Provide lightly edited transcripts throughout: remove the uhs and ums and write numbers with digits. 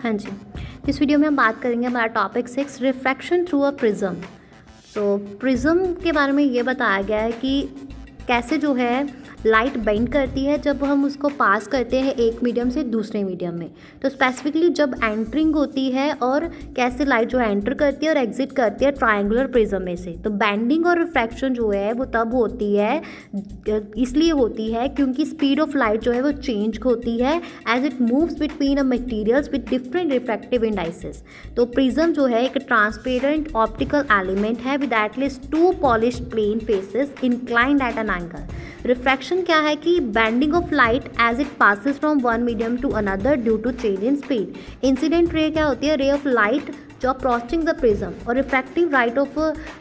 हाँ जी, इस वीडियो में हम बात करेंगे हमारा topic 6 refraction through a prism. तो प्रिज्म के बारे में ये बताया गया है कि कैसे जो है लाइट बेंड करती है जब हम उसको पास करते हैं एक मीडियम से दूसरे मीडियम में। तो स्पेसिफिकली जब एंटरिंग होती है और कैसे लाइट जो एंटर करती है और एग्जिट करती है ट्रायंगुलर प्रिज्म में से। तो बेंडिंग और रिफ्रैक्शन जो है वो तब होती है, इसलिए होती है क्योंकि स्पीड ऑफ लाइट जो है वो चेंज होती है as it moves between a materials with different refractive indices. तो प्रिज्म जो है एक ट्रांसपेरेंट ऑप्टिकल एलिमेंट है with at least 2 polished plane faces inclined at an angle. Refraction क्या है कि bending of light as it passes from one medium to another due to change in speed. Incident ray क्या होती है? Ray of light जो approaching the prism, और refractive right of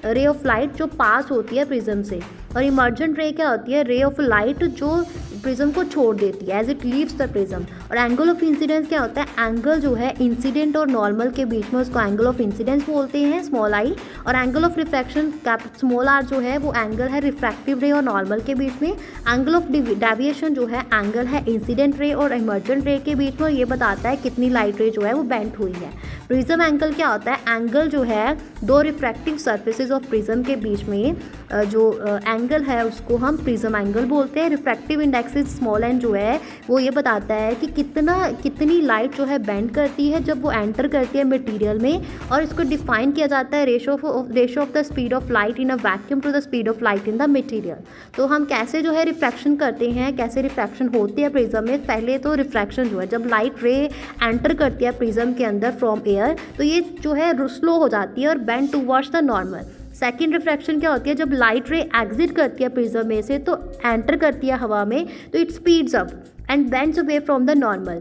रे of light जो पास होती है प्रिज्म से। और इमर्जेंट रे क्या होती है? रे ऑफ लाइट जो प्रिज्म को छोड़ देती है as it leaves the prism. और एंगल ऑफ इंसिडेंस क्या होता है? एंगल जो है इंसिडेंट और नॉर्मल के बीच में उसको एंगल ऑफ इंसिडेंस बोलते हैं, स्मॉल आई। और angle of refraction small r जो है वो एंगल है रिफ्रैक्टिव रे और नॉर्मल के बीच में। एंगल ऑफ डेविएशन जो है एंगल है इंसिडेंट रे और इमर्जेंट रे के बीच में, और ये बताता है कितनी लाइट रे जो है वो बेंड हुई है। प्रिज्म एंगल क्या होता है? एंगल जो है दो रिफ्रैक्टिव सर्फेसेज ऑफ प्रिज्म के बीच में जो एंगल है उसको हम प्रिज्म एंगल बोलते हैं। रिफ्रैक्टिव इंडेक्स स्मॉल एन जो है वो ये बताता है कि कितनी लाइट जो है बेंड करती है जब वो एंटर करती है मटेरियल में। और इसको डिफाइन किया जाता है ratio of the speed of light in a vacuum to the speed of light in the material. तो हम कैसे जो है रिफ्रैक्शन करते हैं, कैसे रिफ्रैक्शन होती है प्रिज्म में। पहले तो रिफ्रैक्शन जो है जब लाइट रे एंटर करती है प्रिज्म के अंदर फ्रॉम एयर, तो ये जो है स्लो हो जाती है और bend towards the normal. Second refraction क्या होती है? जब लाइट रे एग्जिट करती है प्रिज्म में से, तो एंटर करती है हवा में, तो it speeds up and bends away from the normal.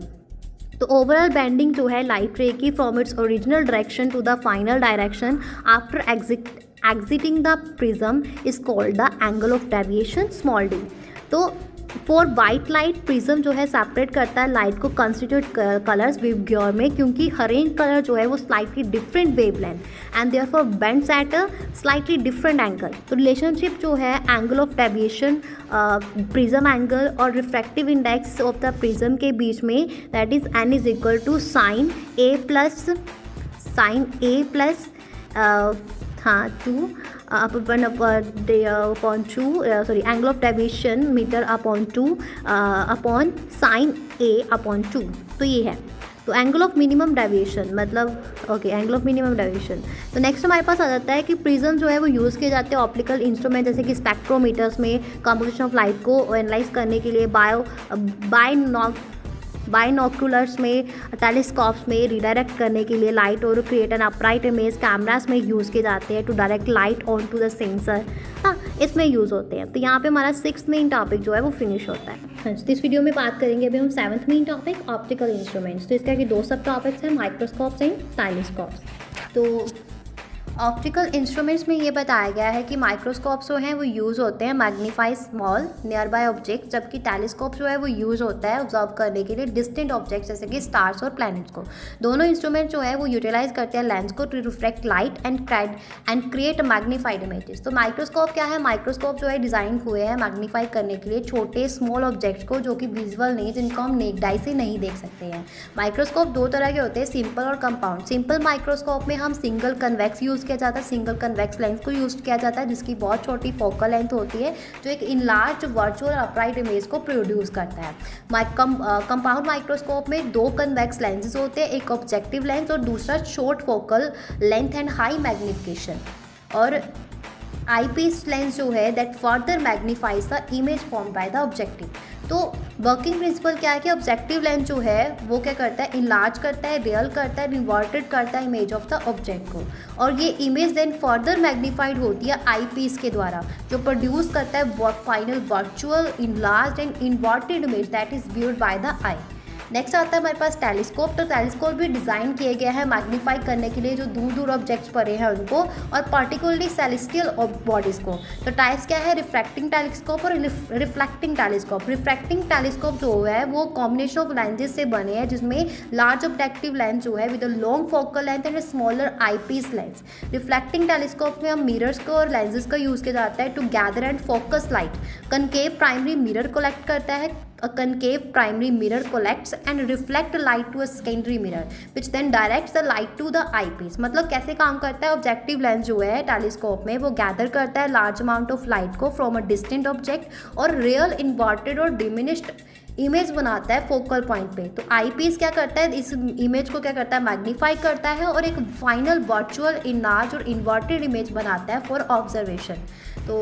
तो ओवरऑल बेंडिंग जो है लाइट रे की from its original direction to the final direction after exiting the prism is called the angle of deviation small d। तो for white light prism जो है separate करता है light को कंस्टिट्यूट कलर्स वेवग्योर में, क्योंकि हर एक कलर जो है वो slightly different wavelength and therefore bends at a slightly different angle. तो रिलेशनशिप जो है angle of deviation prism angle और refractive index of the prism के बीच में, that is n is equal to sine A plus 2 1 upon 2 angle of deviation metre upon 2 upon sine A upon 2। तो ये है तो एंगल ऑफ मिनिमम डेविएशन, मतलब angle of minimum deviation. तो next हमारे पास आ जाता है कि प्रिज्म जो है वो यूज़ किए जाते हैं ऑप्टिकल इंस्ट्रूमेंट जैसे कि स्पेक्ट्रोमीटर्स में कंपोजिशन ऑफ लाइट को एनालाइज करने के लिए, बाइनोकुलर्स में, टेलीस्कोप्स में रिडायरेक्ट करने के लिए लाइट, और create an upright image cameras में यूज़ किए जाते हैं to direct light on to the sensor. हाँ, इसमें यूज़ होते हैं। तो यहाँ पे हमारा 6th मेन टॉपिक जो है वो फिनिश होता है। हाँ, तो इस वीडियो में बात करेंगे अभी हम 7th main topic optical instruments. तो इसका कि 2 सब टॉपिक्स हैं, माइक्रोस्कोप्स एंड टेलीस्कोप्स। तो ऑप्टिकल इंस्ट्रूमेंट्स में ये बताया गया है कि माइक्रोस्कोप्स जो हैं वो यूज़ होते हैं magnify small near by object, जबकि टेलीस्कोप जो है वो यूज़ होता है ऑब्जर्व करने के लिए डिस्टेंट ऑब्जेक्ट्स जैसे कि स्टार्स और प्लैनेट्स को। दोनों इंस्ट्रूमेंट जो है वो यूटिलाइज करते हैं लेंस को to reflect light and create magnified images. तो माइक्रोस्कोप क्या है? माइक्रोस्कोप जो है डिज़ाइन हुए हैं मैग्नीफाई करने के लिए छोटे स्मॉल ऑब्जेक्ट्स को जो कि विजुअल नहीं, जिनको हम नेक्ड आई से नहीं देख सकते हैं। माइक्रोस्कोप 2 तरह के होते हैं, सिंपल और कंपाउंड। सिंपल माइक्रोस्कोप में हम सिंगल कन्वेक्स यूज़ किया जाता है, सिंगल कन्वेक्स लेंस को यूज किया जाता है जिसकी बहुत छोटी फोकल लेंथ होती है जो एक इनलार्ज वर्चुअल अपराइट इमेज को प्रोड्यूस करता है। कंपाउंड माइक्रोस्कोप में 2 कन्वेक्स लेंसेज होते हैं, एक ऑब्जेक्टिव लेंस और दूसरा short focal length and high magnification. और आईपीस लेंस जो है that further magnifies the image form by the objective. तो वर्किंग प्रिंसिपल क्या है कि ऑब्जेक्टिव लेंस जो है वो क्या करता है? इनलार्ज करता है, रियल करता है, इन्वर्टेड करता है इमेज ऑफ द ऑब्जेक्ट को, और ये इमेज देन फर्दर मैग्नीफाइड होती है आईपीस के द्वारा जो प्रोड्यूस करता है final virtual enlarge and inverted image that is viewed by the I. Next आता है हमारे पास टेलीस्कोप। तो टेलीस्कोप भी डिज़ाइन किए गए हैं मैग्नीफाई करने के लिए जो दूर दूर ऑब्जेक्ट्स पड़े हैं उनको, और पर्टिकुलरली सेलेस्टियल बॉडीज़ को। तो टाइप्स क्या है? रिफ्रैक्टिंग टेलीस्कोप और रिफ्लेक्टिंग टेलीस्कोप। रिफ्रैक्टिंग टेलीस्कोप जो है वो कॉम्बिनेशन ऑफ लेंसेज से बने हैं जिसमें लार्ज ऑब्जेक्टिव लेंस जो है with a long focal length and smaller eyepiece lens. Reflecting telescope में हम मिरर्स को और लेंसेज का यूज़ किया जाता है to gather and focus light. Concave primary mirror collect करता है a concave primary mirror collects and reflect light to a secondary mirror which then directs the light to the eyepiece। मतलब कैसे काम करता है, ऑब्जेक्टिव लेंस जो है telescope में वो गैदर करता है लार्ज अमाउंट ऑफ लाइट को फ्रॉम अ डिस्टेंट ऑब्जेक्ट और रियल इन्वर्टेड और डिमिनिश्ड इमेज बनाता है फोकल पॉइंट पे। तो आई पीस क्या करता है, इस इमेज को क्या करता है, मैग्नीफाई करता है और एक फाइनल वर्चुअल इनार्ज और इन्वर्टेड इमेज बनाता है फॉर ऑब्जर्वेशन। तो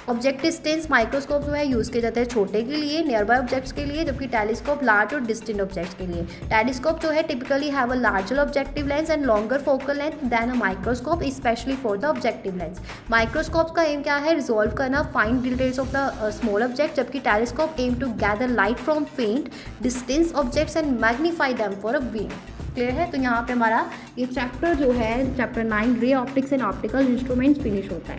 ऑब्जेक्ट डिस्टेंस माइक्रोस्कोप जो है यूज़ किए जाते हैं छोटे के लिए, नियर बाय ऑब्जेक्ट्स के लिए, जबकि टेलीस्कोप लार्ज और डिस्टेंट ऑब्जेक्ट्स के लिए। टेलीस्कोप जो है typically have a larger objective lens and longer focal length than a microscope specially for the objective lens. Microscope का एम क्या है, रिजॉल्व करना fine details of the small object, जबकि telescope aim to gather light from faint distance objects and magnify them for a view. Clear है। तो यहाँ पे हमारा ये चैप्टर जो है chapter 9 ray optics and optical instruments finish होता है।